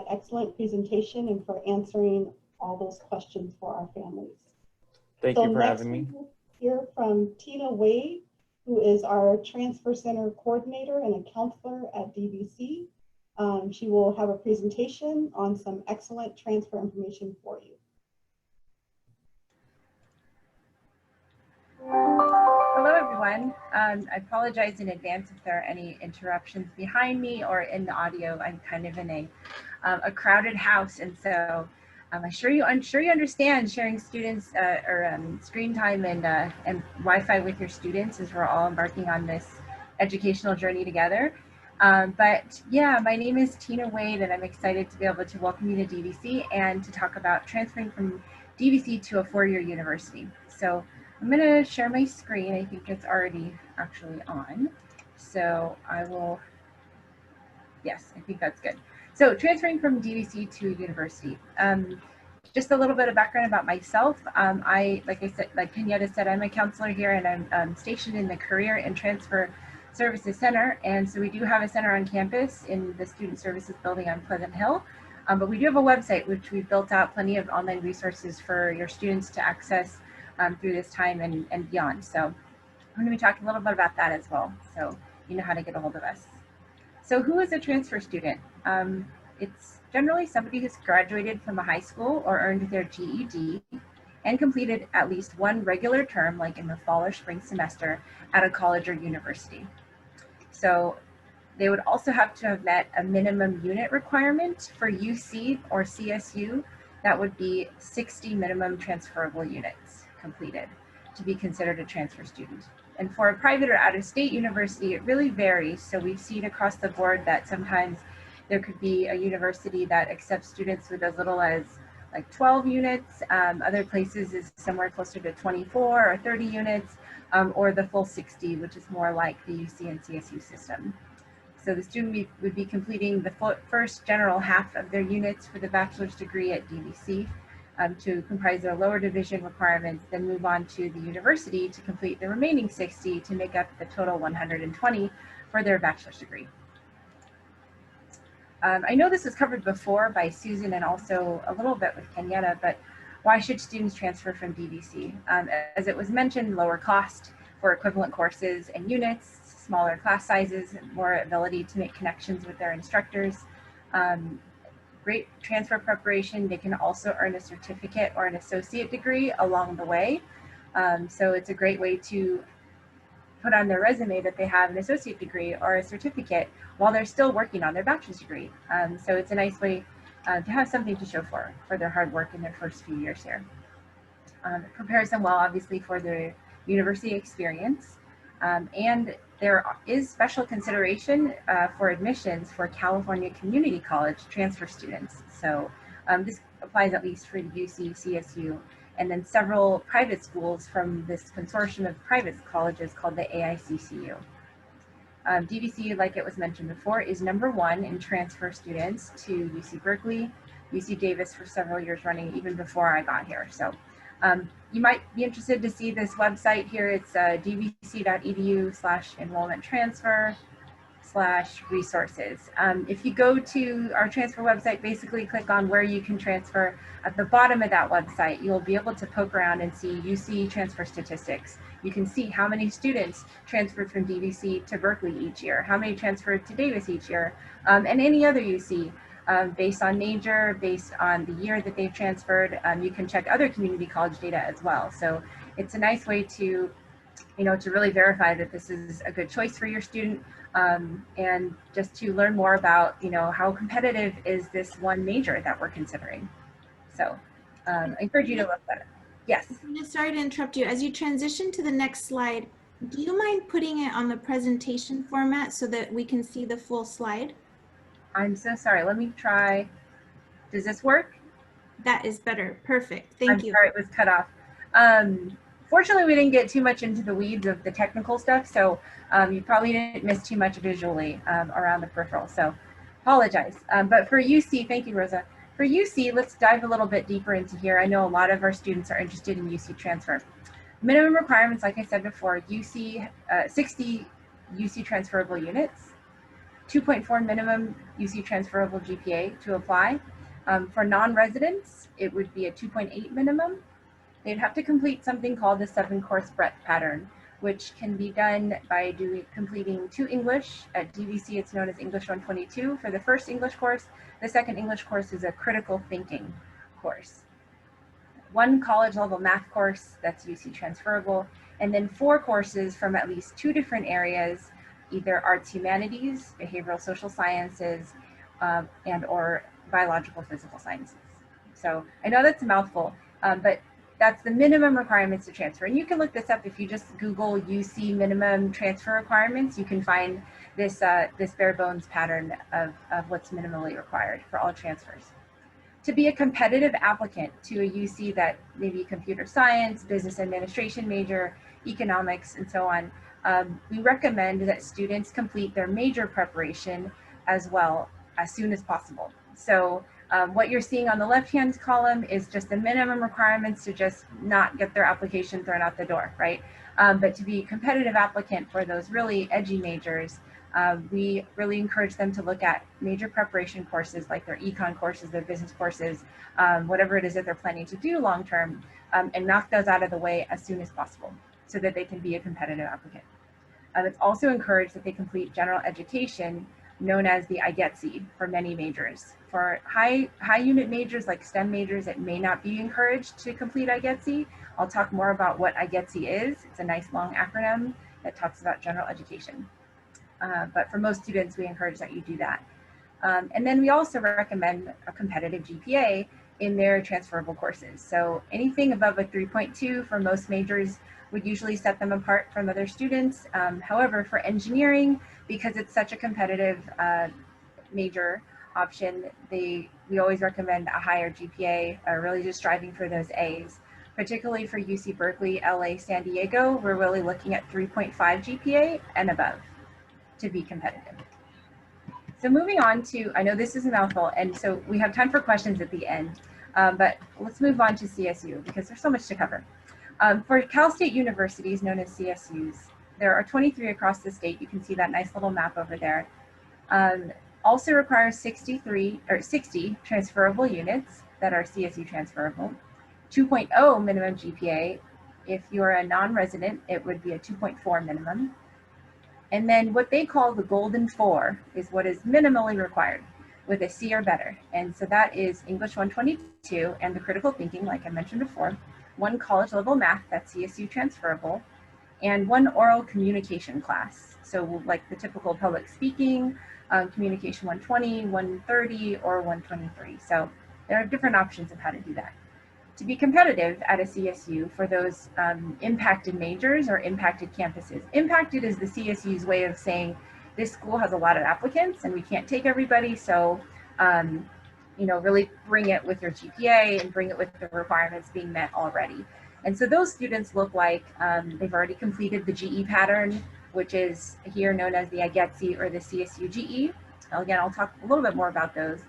excellent presentation and for answering all those questions for our families. Thank you for having me. We'll hear from Tina Wade, who is our Transfer Center Coordinator and a counselor at DVC. She will have a presentation on some excellent transfer information for you. Hello, everyone. I apologize in advance if there are any interruptions behind me or in the audio. I'm kind of in a crowded house, and so I'm sure you understand sharing students screen time and Wi-Fi with your students as we're all embarking on this educational journey together. But yeah, my name is Tina Wade, and I'm excited to be able to welcome you to DVC and to talk about transferring from DVC to a four-year university. So I'm going to share my screen. I think it's already actually on. So I will, yes, I think that's good. So transferring from DVC to university. Just a little bit of background about myself. Like Kenyatta said, I'm a counselor here, and I'm stationed in the Career and Transfer Services Center. And so we do have a center on campus in the Student Services building on Pleasant Hill. But we do have a website, which we've built out plenty of online resources for your students to access through this time and beyond. So I'm going to be talking a little bit about that as well, so you know how to get a hold of us. So who is a transfer student? It's generally somebody who's graduated from a high school or earned their GED and completed at least one regular term, like in the fall or spring semester, at a college or university. So they would also have to have met a minimum unit requirement for UC or CSU. That would be 60 minimum transferable units completed to be considered a transfer student. And for a private or out-of-state university, it really varies. So we've seen across the board that sometimes there could be a university that accepts students with as little as like 12 units. Other places is somewhere closer to 24 or 30 units, or the full 60, which is more like the UC and CSU system. So the student would be completing the first general half of their units for the bachelor's degree at DVC to comprise their lower division requirements, then move on to the university to complete the remaining 60 to make up the total 120 for their bachelor's degree. I know this was covered before by Susan and also a little bit with Kenyatta, but why should students transfer from DVC? As it was mentioned, lower cost for equivalent courses and units, smaller class sizes, more ability to make connections with their instructors, great transfer preparation. They can also earn a certificate or an associate degree along the way. So it's a great way to put on their resume that they have an associate degree or a certificate while they're still working on their bachelor's degree. So it's a nice way to have something to show for their hard work in their first few years here. It prepares them well, obviously, for their university experience. And there is special consideration for admissions for California Community College transfer students. So this applies at least for the UC, CSU, and then several private schools from this consortium of private colleges called the AICCU. DVC, like it was mentioned before, is #1 in transfer students to UC Berkeley, UC Davis for several years running, even before I got here. So you might be interested to see this website here. It's dvc.edu/enrollment-transfer/resources. If you go to our transfer website, basically click on where you can transfer. At the bottom of that website, you'll be able to poke around and see UC transfer statistics. You can see how many students transferred from DVC to Berkeley each year, how many transferred to Davis each year, and any other UC. Based on major, based on the year that they've transferred. You can check other community college data as well. So it's a nice way to, to really verify that this is a good choice for your student, and just to learn more about, how competitive is this one major that we're considering. So I encourage you to look at it. Yes. Sorry to interrupt you. As you transition to the next slide, do you mind putting it on the presentation format so that we can see the full slide? I'm so sorry. Let me try. Does this work? That is better. Perfect. Thank you. I'm sorry, it was cut off. Fortunately, we didn't get too much into the weeds of the technical stuff, so you probably didn't miss too much visually around the peripheral, so apologize. But for UC, thank you, Rosa. For UC, let's dive a little bit deeper into here. I know a lot of our students are interested in UC transfer. Minimum requirements, like I said before, UC 60 UC transferable units. 2.4 minimum UC transferable GPA to apply. For non-residents, it would be a 2.8 minimum. They'd have to complete something called the 7-course breadth pattern, which can be done by completing 2 English. At DVC, it's known as English 122 for the first English course. The second English course is a critical thinking course. 1 college level math course that's UC transferable, and then 4 courses from at least 2 different areas, either arts, humanities, behavioral social sciences, and or biological physical sciences. So I know that's a mouthful, but that's the minimum requirements to transfer. And you can look this up if you just Google UC minimum transfer requirements. You can find this, this bare bones pattern of what's minimally required for all transfers. To be a competitive applicant to a UC that maybe computer science, business administration major, economics, and so on, we recommend that students complete their major preparation as well as soon as possible. So what you're seeing on the left-hand column is just the minimum requirements to just not get their application thrown out the door, right? But to be a competitive applicant for those really edgy majors, we really encourage them to look at major preparation courses like their econ courses, their business courses, whatever it is that they're planning to do long-term, and knock those out of the way as soon as possible so that they can be a competitive applicant. It's also encouraged that they complete general education known as the Igetc for many majors. For high unit majors like STEM majors, it may not be encouraged to complete Igetc. I'll talk more about what Igetc is. It's a nice long acronym that talks about general education. But for most students, we encourage that you do that. And then we also recommend a competitive GPA in their transferable courses. So anything above a 3.2 for most majors would usually set them apart from other students. However, for engineering, because it's such a competitive major option, we always recommend a higher GPA, really just striving for those A's. Particularly for UC Berkeley, LA, San Diego, we're really looking at 3.5 GPA and above to be competitive. So moving on to, I know this is a mouthful, and so we have time for questions at the end, but let's move on to CSU because there's so much to cover. For Cal State universities known as CSUs, there are 23 across the state. You can see that nice little map over there. Also requires 60 transferable units that are CSU transferable. 2.0 minimum GPA. If you're a non-resident, it would be a 2.4 minimum. And then what they call the golden 4 is what is minimally required with a C or better. And so that is English 122 and the critical thinking, like I mentioned before, 1 college level math, that's CSU transferable, and 1 oral communication class. So like the typical public speaking, communication 120, 130, or 123. So there are different options of how to do that. To be competitive at a CSU for those impacted majors or impacted campuses. Impacted is the CSU's way of saying this school has a lot of applicants and we can't take everybody, so you know, really bring it with your GPA and bring it with the requirements being met already. And so those students look like they've already completed the GE pattern, which is here known as the Igetc or the CSU GE. Again, I'll talk a little bit more about those.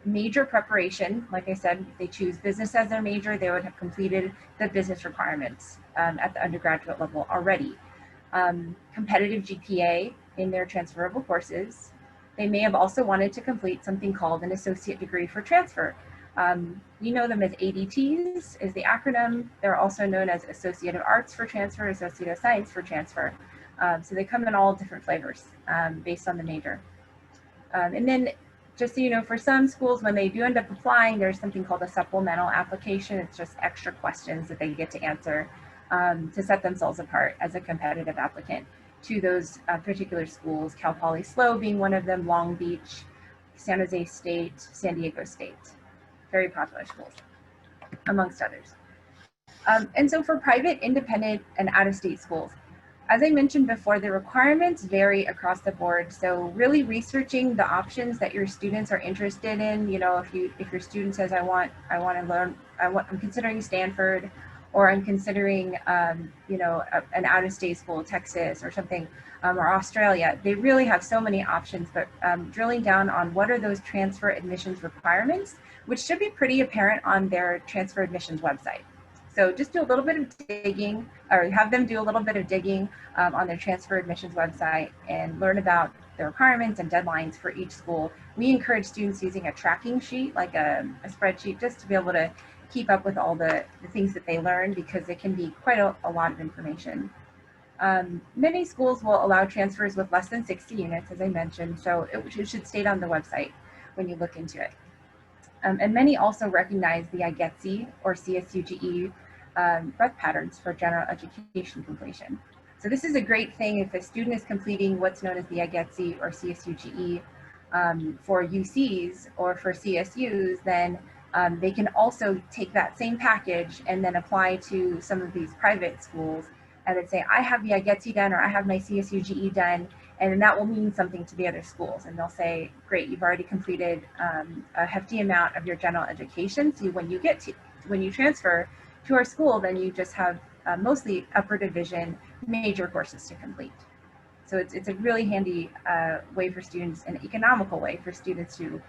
Major preparation, like I said, if they choose business as their major, they would have completed the business requirements at the undergraduate level already. Competitive GPA in their transferable courses. They may have also wanted to complete something called an associate degree for transfer. You know them as ADTs is the acronym. They're also known as Associate of Arts for transfer, Associate of Science for transfer. So they come in all different flavors based on the major. And then just so you know, for some schools, when they do end up applying, there's something called a supplemental application. It's just extra questions that they get to answer to set themselves apart as a competitive applicant to those particular schools, Cal Poly SLO being one of them, Long Beach, San Jose State, San Diego State. Very popular schools, amongst others. And so for private, independent, and out-of-state schools, as I mentioned before, the requirements vary across the board. So really researching the options that your students are interested in. You know, if your student says, I want to learn, I'm considering Stanford, or I'm considering, you know, an out-of-state school, Texas or something, or Australia. They really have so many options, but drilling down on what are those transfer admissions requirements, which should be pretty apparent on their transfer admissions website. So just do a little bit of digging, or have them do a little bit of digging on their transfer admissions website and learn about the requirements and deadlines for each school. We encourage students using a tracking sheet, like a spreadsheet, just to be able to keep up with all the things that they learn, because it can be quite a lot of information. Many schools will allow transfers with less than 60 units, as I mentioned, so it should state on the website when you look into it. And many also recognize the Igetc or CSUGE breadth patterns for general education completion. So this is a great thing if a student is completing what's known as the Igetc or CSUGE for UCs or for CSUs, then they can also take that same package and then apply to some of these private schools and then say, I have the Igetc done, or I have my CSUGE done, and then that will mean something to the other schools. And they'll say, great, you've already completed a hefty amount of your general education. So when you transfer to our school, then you just have mostly upper division major courses to complete. So it's a really handy way for students, an economical way for students to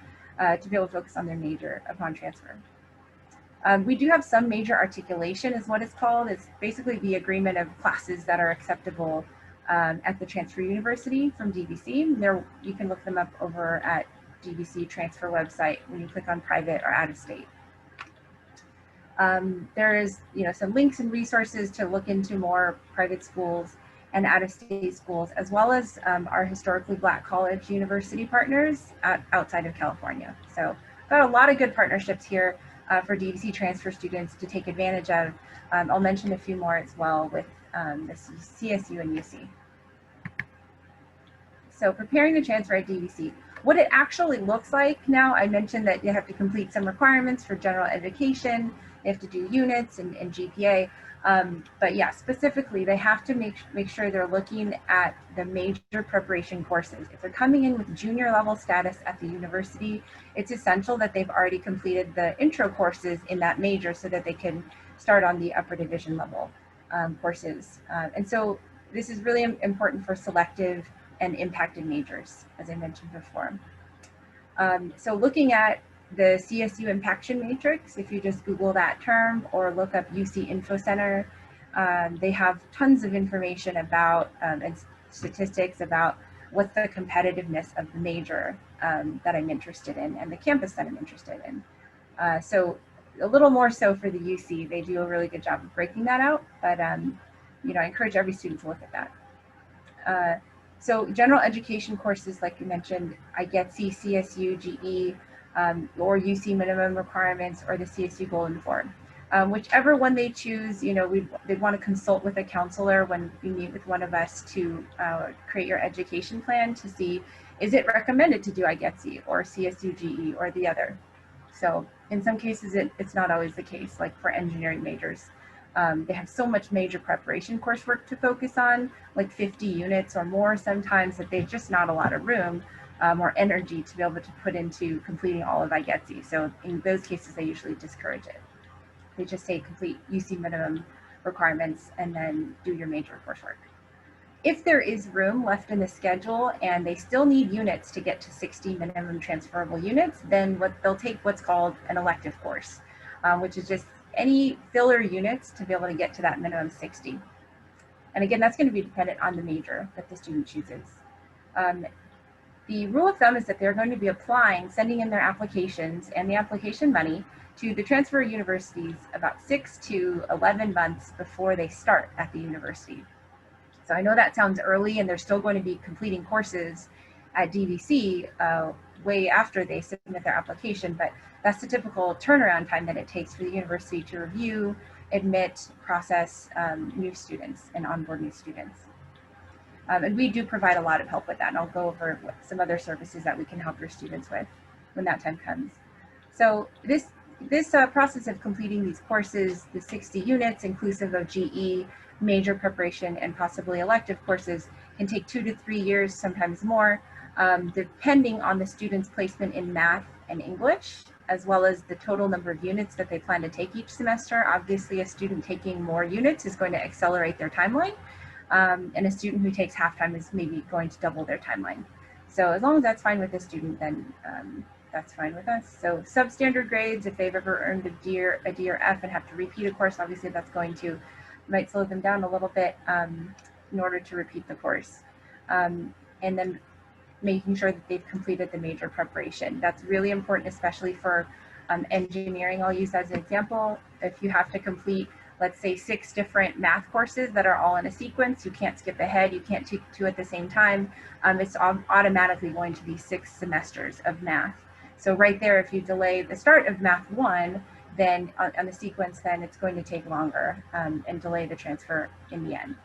be able to focus on their major upon transfer. We do have some major articulation, is what it's called. It's basically the agreement of classes that are acceptable at the transfer university from DVC. There, you can look them up over at DVC transfer website when you click on private or out of state. There is, some links and resources to look into more private schools and out-of-state schools, as well as our historically Black college university partners outside of California. So got a lot of good partnerships here for DVC transfer students to take advantage of. I'll mention a few more as well with the CSU and UC. So preparing the transfer at DVC. What it actually looks like now, I mentioned that you have to complete some requirements for general education, they have to do units and GPA, but yeah, specifically they have to make sure they're looking at the major preparation courses. If they're coming in with junior level status at the university, it's essential that they've already completed the intro courses in that major so that they can start on the upper division level courses. And so this is really important for selective and impacted majors, as I mentioned before. So looking at the Csu Impaction Matrix, if you just Google that term or look up UC Info Center, they have tons of information about and statistics about what's the competitiveness of the major that I'm interested in and the campus that I'm interested in. So a little more so for the UC, they do a really good job of breaking that out, but I encourage every student to look at that. So general education courses, like you mentioned, Igetc, CSU, GE, or UC minimum requirements, or the CSU Golden Form. Whichever one they choose, they'd want to consult with a counselor when you meet with one of us to create your education plan to see, is it recommended to do Igetc or CSU, GE, or the other? So in some cases, it's not always the case, like for engineering majors. They have so much major preparation coursework to focus on, like 50 units or more sometimes, that there's just not a lot of room or energy to be able to put into completing all of Igetc. So in those cases, they usually discourage it. They just say complete UC minimum requirements and then do your major coursework. If there is room left in the schedule and they still need units to get to 60 minimum transferable units, then they'll take what's called an elective course, which is just any filler units to be able to get to that minimum 60. And again, that's going to be dependent on the major that the student chooses. The rule of thumb is that they're going to be sending in their applications and the application money to the transfer universities about 6 to 11 months before they start at the university. So I know that sounds early, and they're still going to be completing courses at DVC way after they submit their application, but that's the typical turnaround time that it takes for the university to review, admit, process new students and onboard new students. And we do provide a lot of help with that, and I'll go over some other services that we can help your students with when that time comes. So this process of completing these courses, the 60 units inclusive of GE, major preparation, and possibly elective courses, can take 2 to 3 years, sometimes more, depending on the student's placement in math and English, as well as the total number of units that they plan to take each semester. Obviously, a student taking more units is going to accelerate their timeline, and a student who takes half time is maybe going to double their timeline. So as long as that's fine with the student, then that's fine with us. So substandard grades, if they've ever earned a D or F and have to repeat a course, obviously that's going to, might slow them down a little bit in order to repeat the course. And then making sure that they've completed the major preparation. That's really important, especially for engineering. I'll use as an example. If you have to complete, let's say, 6 different math courses that are all in a sequence, you can't skip ahead, you can't take 2 at the same time. It's automatically going to be 6 semesters of math. So right there, if you delay the start of math 1, then on the sequence, then it's going to take longer and delay the transfer in the end.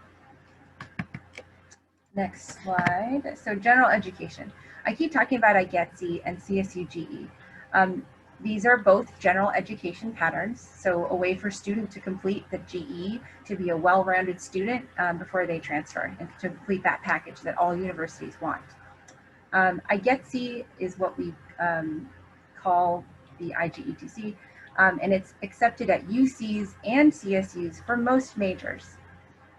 Next slide. So general education. I keep talking about Igetc and Csu GE. These are both general education patterns, so a way for students to complete the GE to be a well-rounded student before they transfer and to complete that package that all universities want. Igetc is what we call the IGETC, and it's accepted at UCs and CSUs for most majors.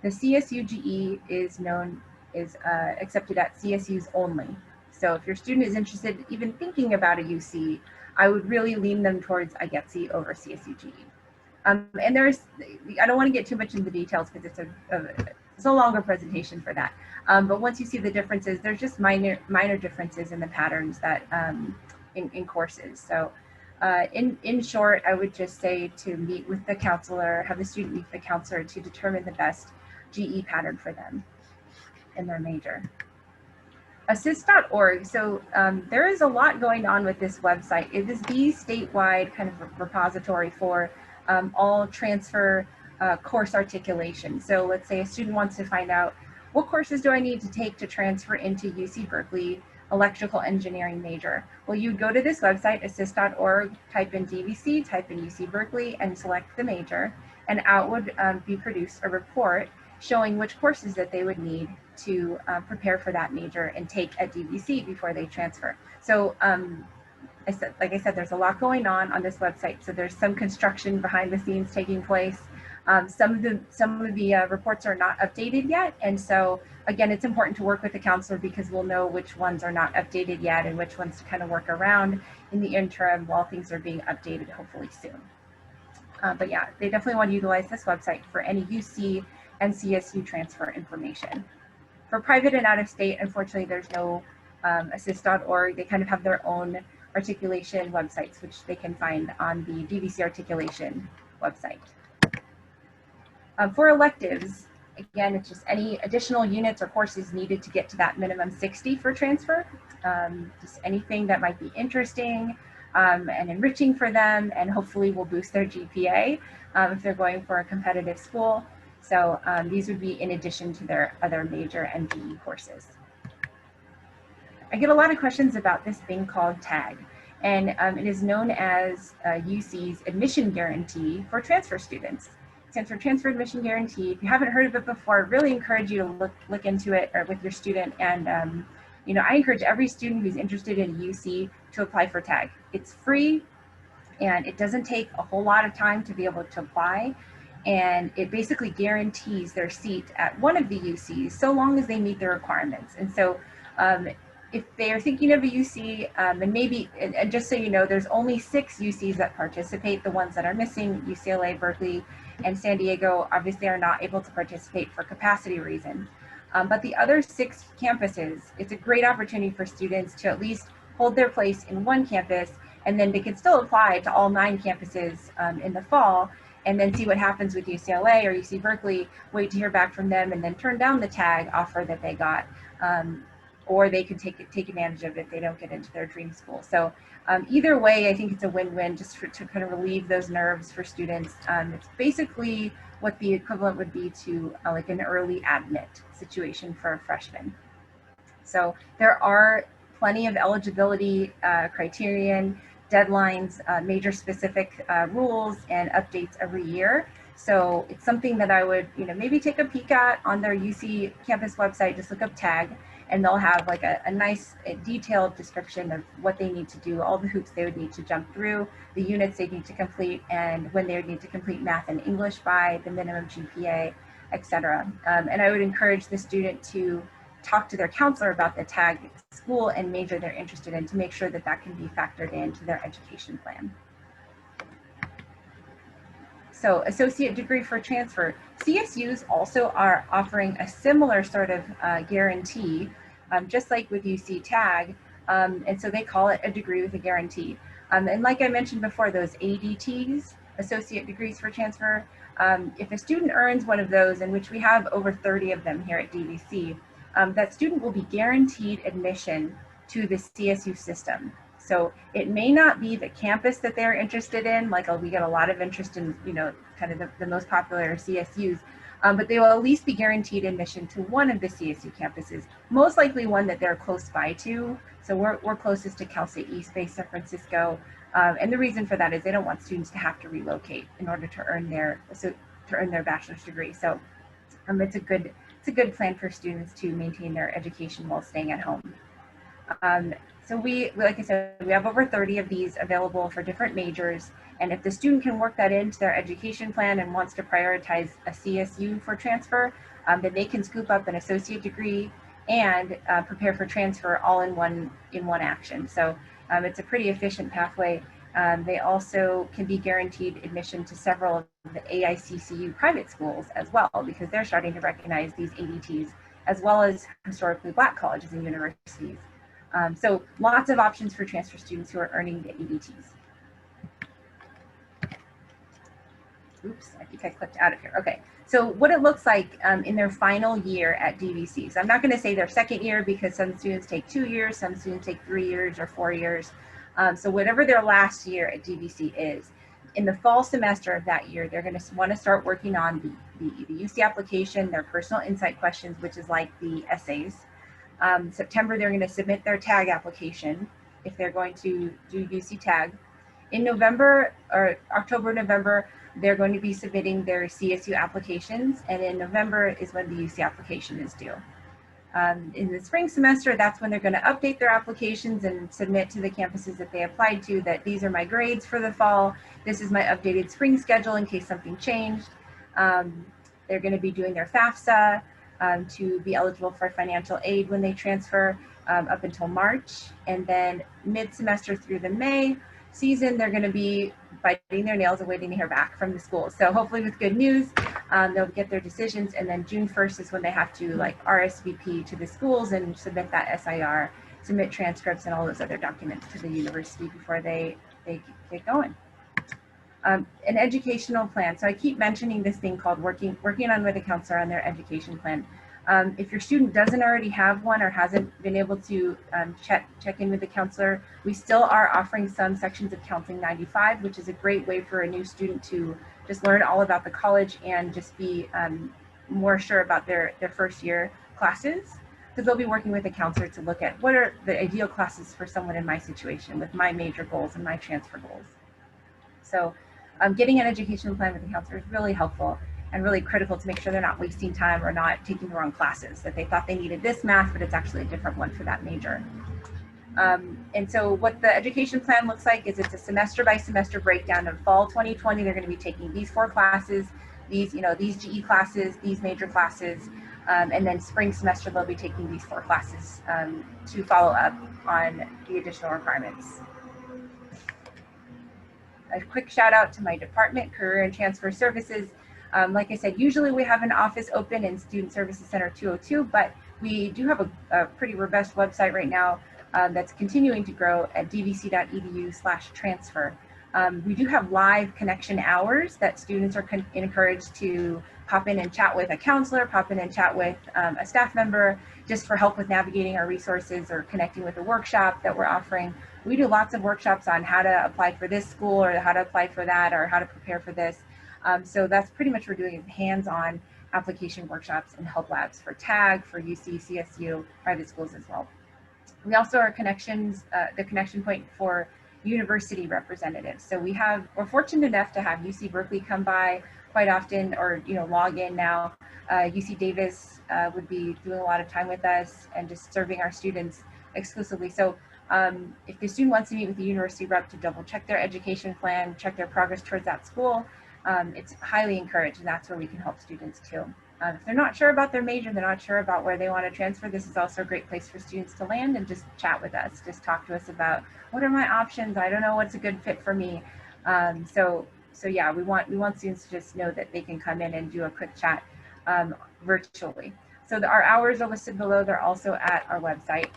The Csu GE is accepted at CSUs only. So if your student is interested, even thinking about a UC, I would really lean them towards Igetc over Csu GE. And there's, I don't want to get too much into the details because it's a longer presentation for that. But once you see the differences, there's just minor differences in the patterns that in courses. So in short, I would just say to meet with the counselor, have the student meet the counselor to determine the best GE pattern for them in their major. Assist.org. So there is a lot going on with this website. It is the statewide kind of repository for all transfer course articulation. So let's say a student wants to find out what courses do I need to take to transfer into UC Berkeley electrical engineering major. Well, you go to this website, assist.org, type in DVC, type in UC Berkeley, and select the major, and out would be produced a report showing which courses that they would need to prepare for that major and take at DVC before they transfer. So like I said, there's a lot going on this website. So there's some construction behind the scenes taking place. Some of the reports are not updated yet. And so again, it's important to work with the counselor because we'll know which ones are not updated yet and which ones to kind of work around in the interim while things are being updated hopefully soon. But yeah, they definitely want to utilize this website for any UC and CSU transfer information. For private and out of state, unfortunately, there's no assist.org. They kind of have their own articulation websites, which they can find on the DVC Articulation website. For electives, again, it's just any additional units or courses needed to get to that minimum 60 for transfer. Just anything that might be interesting and enriching for them, and hopefully will boost their GPA if they're going for a competitive school. So these would be in addition to their other major and GE courses. I get a lot of questions about this thing called TAG, and it is known as UC's admission guarantee for transfer students. It stands for Transfer Admission Guarantee. If you haven't heard of it before, I really encourage you to look into it or with your student. And you know, I encourage every student who's interested in a UC to apply for TAG. It's free, and it doesn't take a whole lot of time to be able to apply. And it basically guarantees their seat at one of the UCs so long as they meet the requirements. And so if they are thinking of a UC, and maybe, and just so you know, there's only 6 UCs that participate. The ones that are missing, UCLA, Berkeley, and San Diego, obviously are not able to participate for capacity reasons. But the other 6 campuses, it's a great opportunity for students to at least hold their place in one campus, and then they can still apply to all 9 campuses in the fall, and then see what happens with UCLA or UC Berkeley, wait to hear back from them, and then turn down the TAG offer that they got. Or they could take advantage of it if they don't get into their dream school. So either way, I think it's a win-win just to kind of relieve those nerves for students. It's basically what the equivalent would be to like an early admit situation for a freshman. So there are plenty of eligibility criterion, deadlines, major specific rules and updates every year. So it's something that I would, maybe take a peek at on their UC campus website. Just look up TAG, and they'll have like a nice detailed description of what they need to do, all the hoops they would need to jump through, the units they need to complete, and when they would need to complete math and English by, the minimum GPA, etc. And I would encourage the student to talk to their counselor about the tag school and major they're interested in to make sure that that can be factored into their education plan. So associate degree for transfer. CSUs also are offering a similar sort of guarantee, just like with UC tag. And so they call it a degree with a guarantee. And like I mentioned before, those ADTs, associate degrees for transfer, if a student earns one of those, in which we have over 30 of them here at DVC, that student will be guaranteed admission to the CSU system. So it may not be the campus that they're interested in, like we get a lot of interest in, you know, kind of the most popular CSUs, but they will at least be guaranteed admission to one of the CSU campuses, most likely one that they're close by to. So we're closest to Cal State East Bay, San Francisco. And the reason for that is they don't want students to have to relocate in order to earn their bachelor's degree. So it's a good plan for students to maintain their education while staying at home. So like I said, we have over 30 of these available for different majors. And if the student can work that into their education plan and wants to prioritize a CSU for transfer, then they can scoop up an associate degree and prepare for transfer all in one action. So it's a pretty efficient pathway. They also can be guaranteed admission to several of the AICCU private schools as well, because they're starting to recognize these ADTs, as well as historically Black colleges and universities. So lots of options for transfer students who are earning the ADTs. Oops, I think I clicked out of here. Okay, so what it looks like in their final year at DVC. So I'm not going to say their second year, because some students take 2 years, some students take 3 years or 4 years. So whatever their last year at DVC is, in the fall semester of that year, they're going to want to start working on the UC application, their personal insight questions, which is like the essays. September, they're going to submit their tag application if they're going to do UC tag. In November or October, November, they're going to be submitting their CSU applications, and in November is when the UC application is due. In the spring semester, that's when they're going to update their applications and submit to the campuses that they applied to that these are my grades for the fall. This is my updated spring schedule in case something changed. They're going to be doing their FAFSA to be eligible for financial aid when they transfer up until March. And then mid-semester through the May season, they're going to be biting their nails and waiting to hear back from the school. So hopefully with good news, they'll get their decisions, and then June 1st is when they have to like RSVP to the schools and submit that SIR, submit transcripts and all those other documents to the university before they get going. An educational plan. So I keep mentioning this thing called working on with a counselor on their education plan. If your student doesn't already have one or hasn't been able to check in with the counselor, we still are offering some sections of Counseling 95, which is a great way for a new student to just learn all about the college and just be more sure about their first year classes. Because they'll be working with a counselor to look at what are the ideal classes for someone in my situation with my major goals and my transfer goals. So getting an education plan with a counselor is really helpful and really critical to make sure they're not wasting time or not taking the wrong classes, that they thought they needed this math, but it's actually a different one for that major. And so what the education plan looks like is it's a semester by semester breakdown. Of fall 2020, they're going to be taking these 4 classes, these GE classes, these major classes, and then spring semester, they'll be taking these 4 classes to follow up on the additional requirements. A quick shout out to my department, Career and Transfer Services. Like I said, usually we have an office open in Student Services Center 202, but we do have a pretty robust website right now that's continuing to grow at dvc.edu/transfer. We do have live connection hours that students are encouraged to pop in and chat with a counselor, pop in and chat with a staff member, just for help with navigating our resources or connecting with a workshop that we're offering. We do lots of workshops on how to apply for this school or how to apply for that or how to prepare for this. So that's pretty much what we're doing, hands-on application workshops and help labs for TAG, for UC, CSU, private schools as well. We also are the connection point for university representatives. So we're fortunate enough to have UC Berkeley come by quite often, or log in now. UC Davis would be doing a lot of time with us and just serving our students exclusively. So if the student wants to meet with the university rep to double check their education plan, check their progress towards that school, it's highly encouraged, and that's where we can help students too. If they're not sure about their major, they're not sure about where they want to transfer, this is also a great place for students to land and just chat with us. Just talk to us about what are my options. I don't know what's a good fit for me. So yeah, we want students to just know that they can come in and do a quick chat virtually. So our hours are listed below. They're also at our website,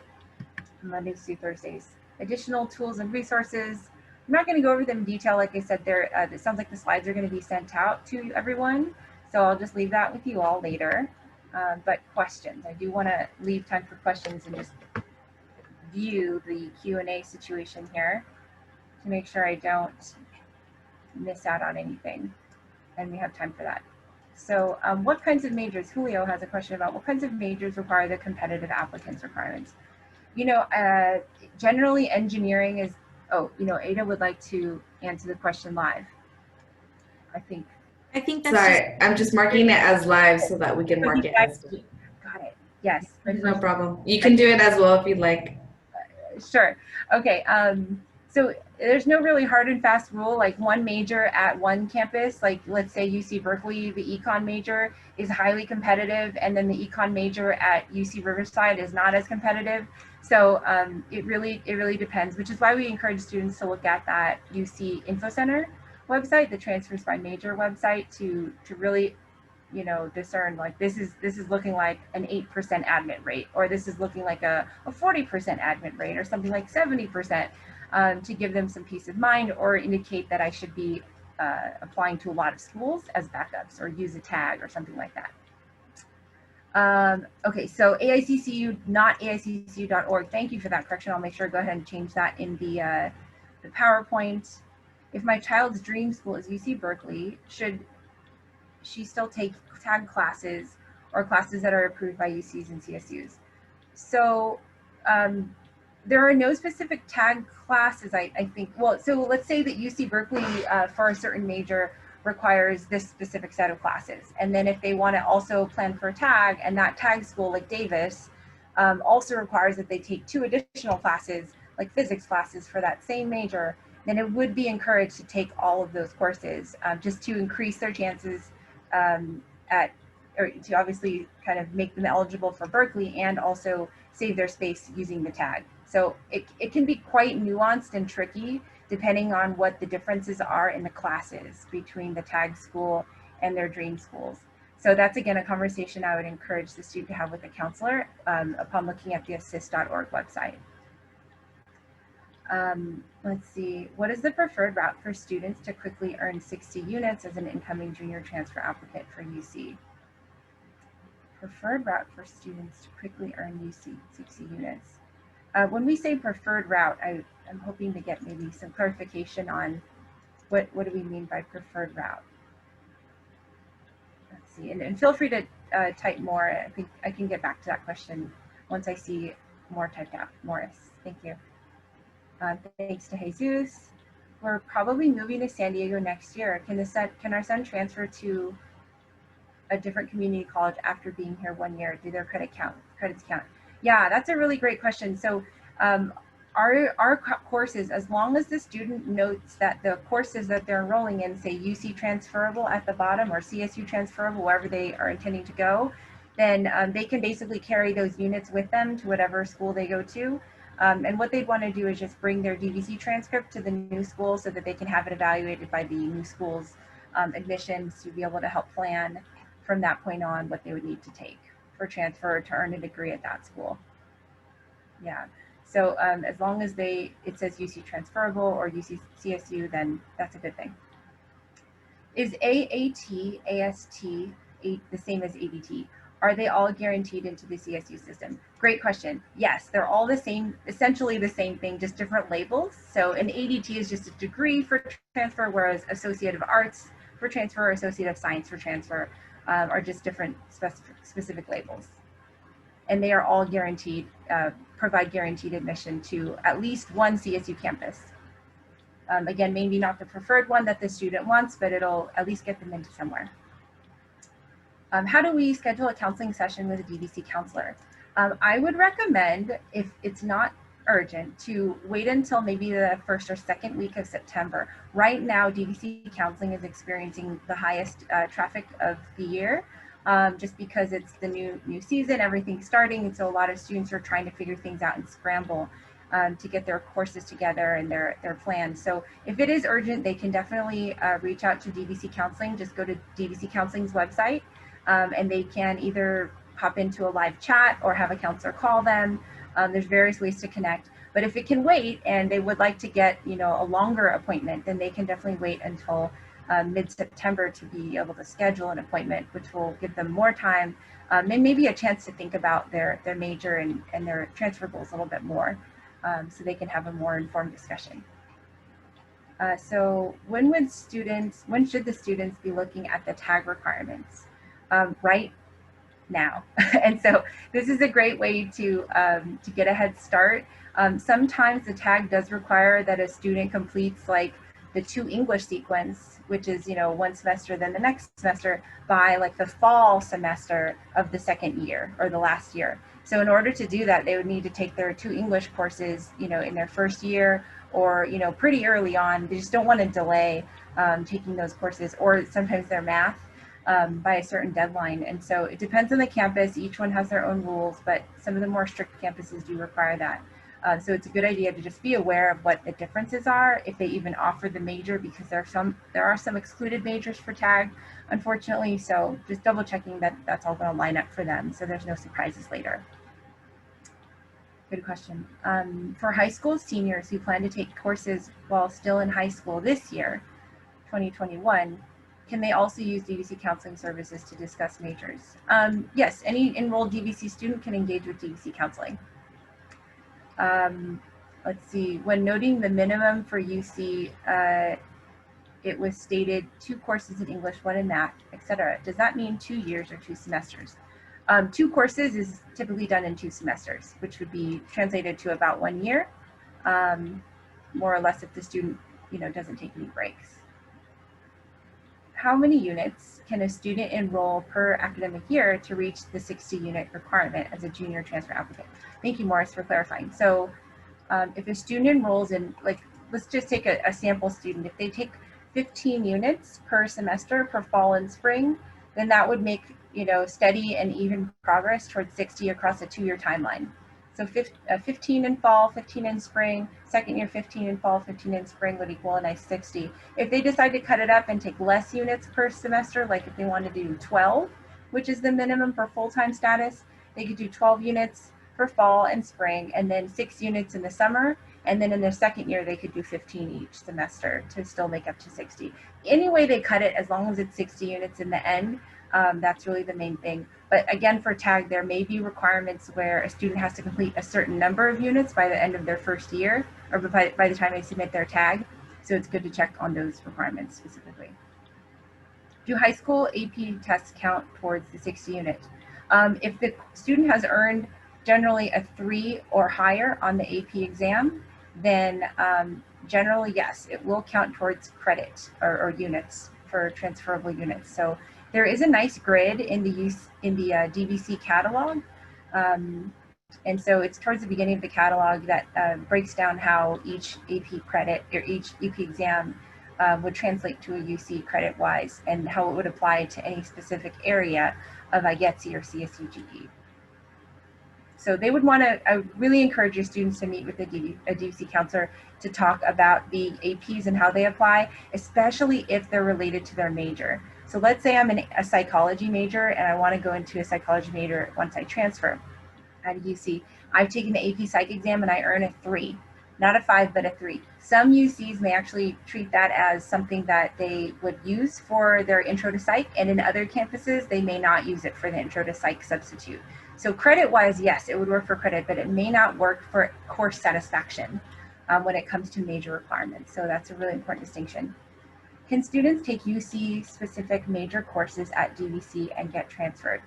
Mondays through Thursdays. Additional tools and resources. I'm not going to go over them in detail. Like I said, it sounds like the slides are going to be sent out to everyone. So I'll just leave that with you all later. But questions, I do want to leave time for questions and just view the Q&A situation here to make sure I don't miss out on anything. And we have time for that. So what kinds of majors, Julio has a question about what kinds of majors require the competitive applicants requirements. Generally engineering is, Ada would like to answer the question live. I think that's sorry, I'm just marking it as live so that we can mark it as got it. Yes. No problem. You can do it as well if you'd like. Sure. Okay. So there's no really hard and fast rule, like one major at one campus, like let's say UC Berkeley, the econ major is highly competitive, and then the econ major at UC Riverside is not as competitive. So it really depends, which is why we encourage students to look at that UC Info Center website, the transfers by major website, to really discern, like this is looking like an 8% admit rate, or this is looking like a 40% admit rate, or something like 70%, to give them some peace of mind, or indicate that I should be applying to a lot of schools as backups, or use a tag or something like that. Okay, so AICCU, not AICCU.org. Thank you for that correction. I'll make sure to go ahead and change that in the PowerPoint. If my child's dream school is UC Berkeley, should she still take tag classes or classes that are approved by UCs and CSUs? So there are no specific tag classes, I think. Well, so let's say that UC Berkeley for a certain major requires this specific set of classes. And then if they want to also plan for a tag, and that tag school like Davis also requires that they take 2 additional classes, like physics classes for that same major, then it would be encouraged to take all of those courses just to increase their chances or to obviously kind of make them eligible for Berkeley, and also save their space using the tag. So it can be quite nuanced and tricky depending on what the differences are in the classes between the tag school and their dream schools. So that's, again, a conversation I would encourage the student to have with a counselor upon looking at the assist.org website. Let's see, what is the preferred route for students to quickly earn 60 units as an incoming junior transfer applicant for UC? Preferred route for students to quickly earn UC 60 units. When we say preferred route, I'm hoping to get maybe some clarification on what do we mean by preferred route. Let's see, and feel free to type more. I think I can get back to that question once I see more typed out. Morris, thank you. Thanks to Jesus. We're probably moving to San Diego next year. Can our son transfer to a different community college after being here 1 year? Do their credits count? Yeah, that's a really great question. So our courses, as long as the student notes that the courses that they're enrolling in say UC transferable at the bottom, or CSU transferable, wherever they are intending to go, then they can basically carry those units with them to whatever school they go to. And what they'd want to do is just bring their DVC transcript to the new school so that they can have it evaluated by the new school's admissions to be able to help plan from that point on what they would need to take for transfer to earn a degree at that school. Yeah, so as long as it says UC transferable or UC CSU, then that's a good thing. Is AAT, AST the same as ADT? Are they all guaranteed into the CSU system? Great question. Yes, they're all the same, essentially the same thing, just different labels. So an ADT is just a degree for transfer, whereas Associate of Arts for transfer or Associate of Science for transfer are just different specific labels. And they are all guaranteed, provide guaranteed admission to at least one CSU campus. Again, maybe not the preferred one that the student wants, but it'll at least get them into somewhere. How do we schedule a counseling session with a DVC counselor? I would recommend, if it's not urgent, to wait until maybe the 1st or 2nd week of September. Right now, DVC counseling is experiencing the highest traffic of the year, just because it's the new season, everything's starting, and so a lot of students are trying to figure things out and scramble to get their courses together and their plans. So if it is urgent, they can definitely reach out to DVC Counseling. Just go to DVC Counseling's website, and they can either hop into a live chat or have a counselor call them. There's various ways to connect. But if it can wait and they would like to get, you know, a longer appointment, then they can definitely wait until mid-September to be able to schedule an appointment, which will give them more time and maybe a chance to think about their major and their transfer goals a little bit more, so they can have a more informed discussion. So when should the students be looking at the tag requirements? Right now. And so this is a great way to get a head start. Sometimes the tag does require that a student completes like the 2 English sequence, which is, you know, 1 semester, then the next semester, by like the fall semester of the 2nd year or the last year. So in order to do that, they would need to take their 2 English courses, you know, in their 1st year, or, you know, pretty early on. They just don't want to delay taking those courses, or sometimes their math by a certain deadline. And so it depends on the campus. Each one has their own rules, but some of the more strict campuses do require that. So it's a good idea to just be aware of what the differences are, if they even offer the major, because there are some excluded majors for tag, unfortunately. So just double checking that that's all going to line up for them, so there's no surprises later. Good question. For high school seniors who plan to take courses while still in high school this year, 2021, can they also use DVC counseling services to discuss majors? Yes, any enrolled DVC student can engage with DVC counseling. Let's see, when noting the minimum for UC, it was stated 2 courses in English, 1 in math, etc. Does that mean 2 years or 2 semesters? 2 courses is typically done in 2 semesters, which would be translated to about 1 year, more or less, if the student, you know, doesn't take any breaks. How many units can a student enroll per academic year to reach the 60 unit requirement as a junior transfer applicant? Thank you, Morris, for clarifying. So if a student enrolls in, like, let's just take a sample student. If they take 15 units per semester, per fall and spring, then that would make, you know, steady and even progress towards 60 across a 2-year timeline. So 15 in fall, 15 in spring, 2nd year 15 in fall, 15 in spring would equal a nice 60. If they decide to cut it up and take less units per semester, like if they want to do 12, which is the minimum for full-time status, they could do 12 units for fall and spring, and then 6 units in the summer, and then in their 2nd year they could do 15 each semester to still make up to 60. Any way they cut it, as long as it's 60 units in the end, that's really the main thing. But again, for tag, there may be requirements where a student has to complete a certain number of units by the end of their 1st year, or by the time they submit their tag. So it's good to check on those requirements specifically. Do high school AP tests count towards the 60 units? If the student has earned generally a 3 or higher on the AP exam, then generally, yes, it will count towards credit or units for transferable units. So there is a nice grid in the DVC catalog. And so it's towards the beginning of the catalog that breaks down how each AP credit or each AP exam would translate to a UC credit-wise, and how it would apply to any specific area of Igetc or CSUGE. So they would want to, I would really encourage your students to meet with a DVC counselor to talk about the APs and how they apply, especially if they're related to their major. So let's say I'm a psychology major and I want to go into a psychology major once I transfer at UC. I've taken the AP Psych exam and I earn a 3, not a 5, but a 3. Some UCs may actually treat that as something that they would use for their intro to psych, and in other campuses, they may not use it for the intro to psych substitute. So credit-wise, yes, it would work for credit, but it may not work for course satisfaction when it comes to major requirements. So that's a really important distinction. Can students take UC-specific major courses at DVC and get transferred?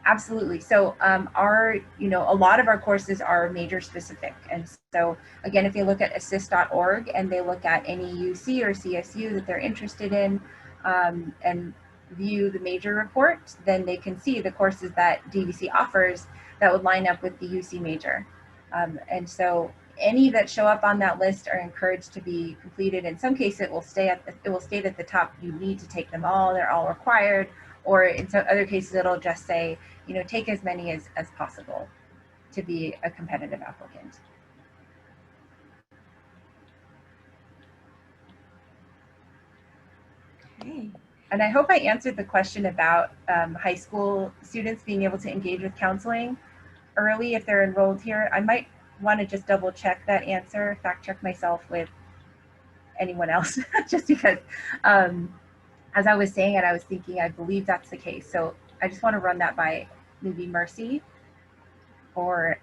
Absolutely. So a lot of our courses are major specific. And so again, if you look at assist.org and they look at any UC or CSU that they're interested in and view the major report, then they can see the courses that DVC offers that would line up with the UC major. And so any that show up on that list are encouraged to be completed. In some cases, it will state at the top, you need to take them all, they're all required. or in some other cases, it'll just say, you know, take as many as possible to be a competitive applicant. Okay. And I hope I answered the question about high school students being able to engage with counseling early if they're enrolled here. I might want to just double check that answer, fact check myself with anyone else, just because as I was saying it, I was thinking, I believe that's the case. So I just want to run that by maybe Mercy or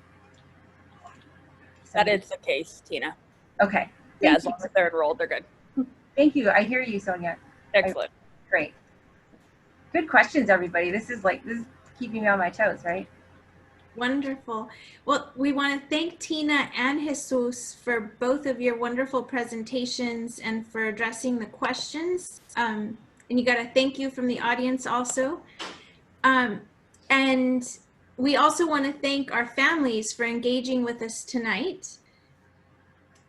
That somebody. is the case, Tina. Okay. Yeah, Thank as long as they're enrolled, they're good. Thank you. I hear you, Sonia. Excellent. Great. Good questions, everybody. This is keeping me on my toes, right? Wonderful. Well, we want to thank Tina and Jesus for both of your wonderful presentations and for addressing the questions. And you got a thank you from the audience also. And we also want to thank our families for engaging with us tonight.